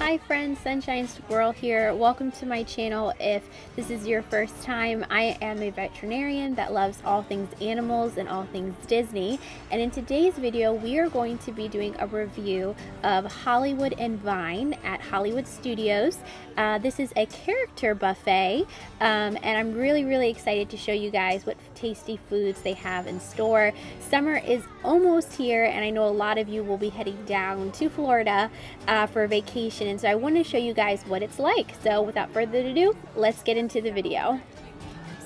Hi friends, Sunshine Squirrel here. Welcome to my channel. If this is your first time, I am a veterinarian that loves all things animals and all things Disney. And in today's video, we are going to be doing a review of Hollywood and Vine at Hollywood Studios. This is a character buffet, and I'm really excited to show you guys what tasty foods they have in store. Summer is almost here, and I know a lot of you will be heading down to Florida for a vacation, and so I want to show you guys what it's like. So without further ado, let's get into the video.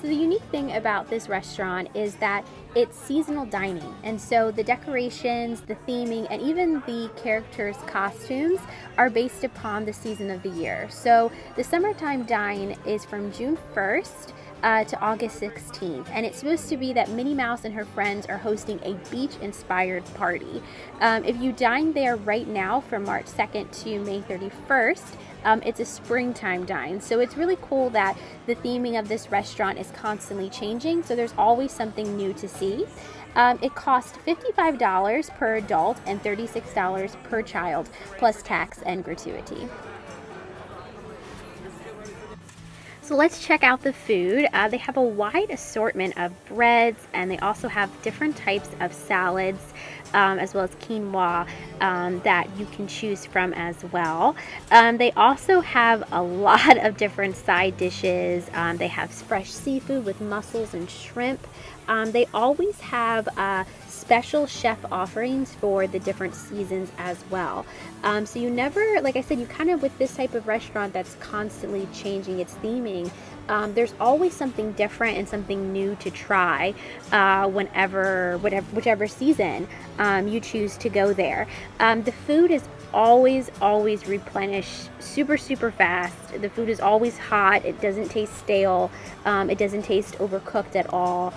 So the unique thing about this restaurant is that it's seasonal dining, and so the decorations, the theming, and even the characters' costumes are based upon the season of the year. So the summertime dine is from June 1st to August 16th, and it's supposed to be that Minnie Mouse and her friends are hosting a beach-inspired party. If you dine there right now from March 2nd to May 31st, it's a springtime dine. So it's really cool that the theming of this restaurant is constantly changing, so there's always something new to see. It costs $55 per adult and $36 per child, plus tax and gratuity. So let's check out the food. They have a wide assortment of breads, and they also have different types of salads, as well as quinoa that you can choose from as well. They also have a lot of different side dishes. They have fresh seafood with mussels and shrimp. They always have special chef offerings for the different seasons as well. So you never, like I said, you kind of, with this type of restaurant that's constantly changing its theming, there's always something different and something new to try whichever season you choose to go there. The food is always replenished super fast. The food is always hot. It doesn't taste stale. It doesn't taste overcooked at all.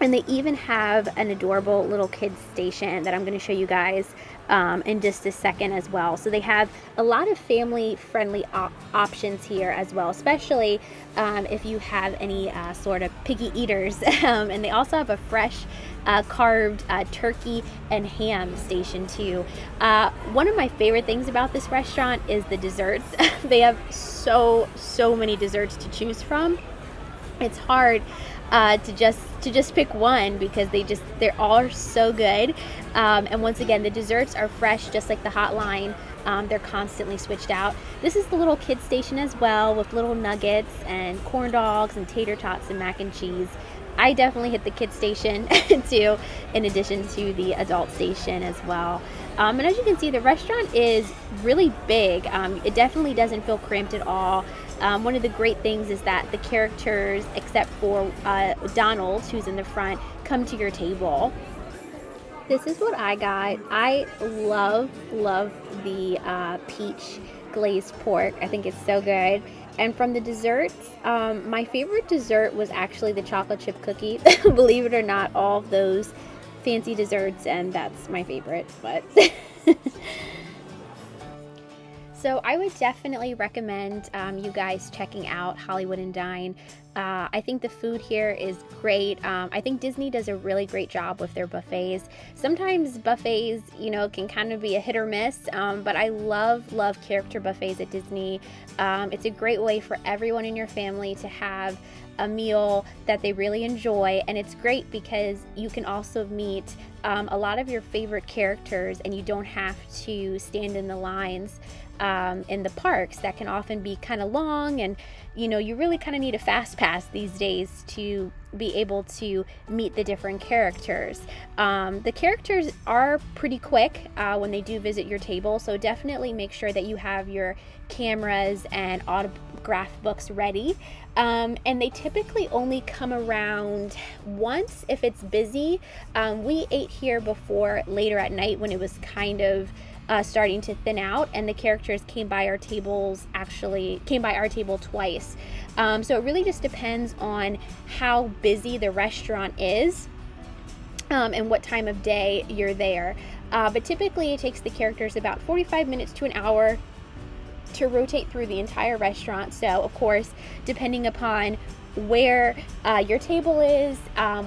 And they even have an adorable little kids station that I'm going to show you guys in just a second as well. So they have a lot of family friendly options here as well, especially if you have any sort of picky eaters. And they also have a fresh carved turkey and ham station too. One of my favorite things about this restaurant is the desserts. They have so many desserts to choose from. It's hard to just pick one because they all so good. And once again, the desserts are fresh, just like the hot line. They're constantly switched out. This is the little kids station as well, with little nuggets and corn dogs and tater tots and mac and cheese. I definitely hit the kids station too, in addition to the adult station as well. And as you can see, the restaurant is really big. It definitely doesn't feel cramped at all. One of the great things is that the characters, except for Donald, who's in the front, come to your table. This is what I got. I love the peach glazed pork. I think it's so good. And from the desserts, my favorite dessert was actually the chocolate chip cookie. Believe it or not, all of those fancy desserts, and that's my favorite. But so I would definitely recommend you guys checking out Hollywood and Dine. I think the food here is great. I think Disney does a really great job with their buffets. Sometimes buffets, can kind of be a hit or miss, but I love character buffets at Disney. It's a great way for everyone in your family to have a meal that they really enjoy, and it's great because you can also meet a lot of your favorite characters, and you don't have to stand in the lines in the parks that can often be kind of long, and you really kind of need a fast pass these days to be able to meet the different characters. The characters are pretty quick when they do visit your table, so definitely make sure that you have your cameras and autograph books ready. And they typically only come around once if it's busy. We ate here before later at night when it was kind of starting to thin out, and the characters came by our table twice. So it really just depends on how busy the restaurant is and what time of day you're there. But typically it takes the characters about 45 minutes to an hour to rotate through the entire restaurant. So of course, depending upon where your table is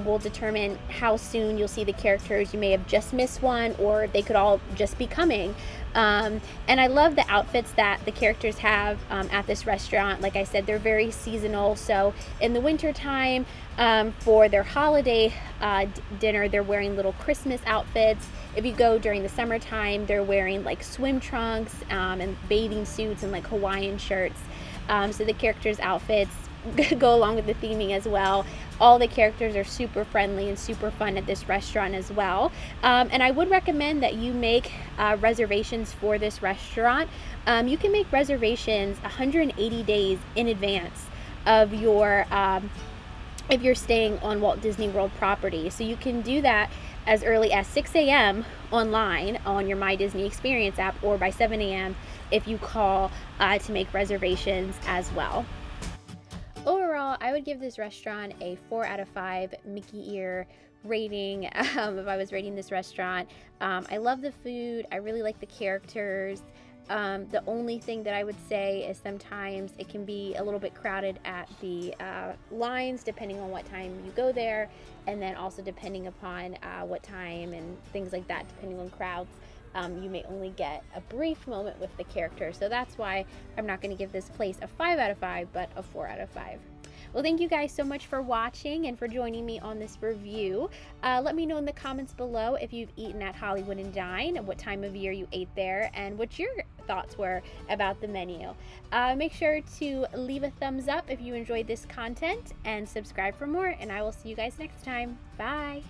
will determine how soon you'll see the characters. You may have just missed one, or they could all just be coming. And I love the outfits that the characters have at this restaurant. Like I said, they're very seasonal. So in the winter time, for their holiday dinner, they're wearing little Christmas outfits. If you go during the summertime, they're wearing like swim trunks and bathing suits and like Hawaiian shirts. So the characters' outfits go along with the theming as well. All the characters are super friendly and super fun at this restaurant as well. And I would recommend that you make reservations for this restaurant. You can make reservations 180 days in advance of your if you're staying on Walt Disney World property. So you can do that as early as 6 a.m. online on your My Disney Experience app, or by 7 a.m. if you call to make reservations as well. Overall, I would give this restaurant a 4 out of 5 Mickey ear rating if I was rating this restaurant. I love the food. I really like the characters. The only thing that I would say is sometimes it can be a little bit crowded at the lines, depending on what time you go there, and then also depending upon what time and things like that, depending on crowds. You may only get a brief moment with the character. So that's why I'm not going to give this place a 5 out of 5, but a 4 out of 5. Well, thank you guys so much for watching and for joining me on this review. Let me know in the comments below if you've eaten at Hollywood and Dine, and what time of year you ate there, and what your thoughts were about the menu. Make sure to leave a thumbs up if you enjoyed this content, and subscribe for more, and I will see you guys next time. Bye!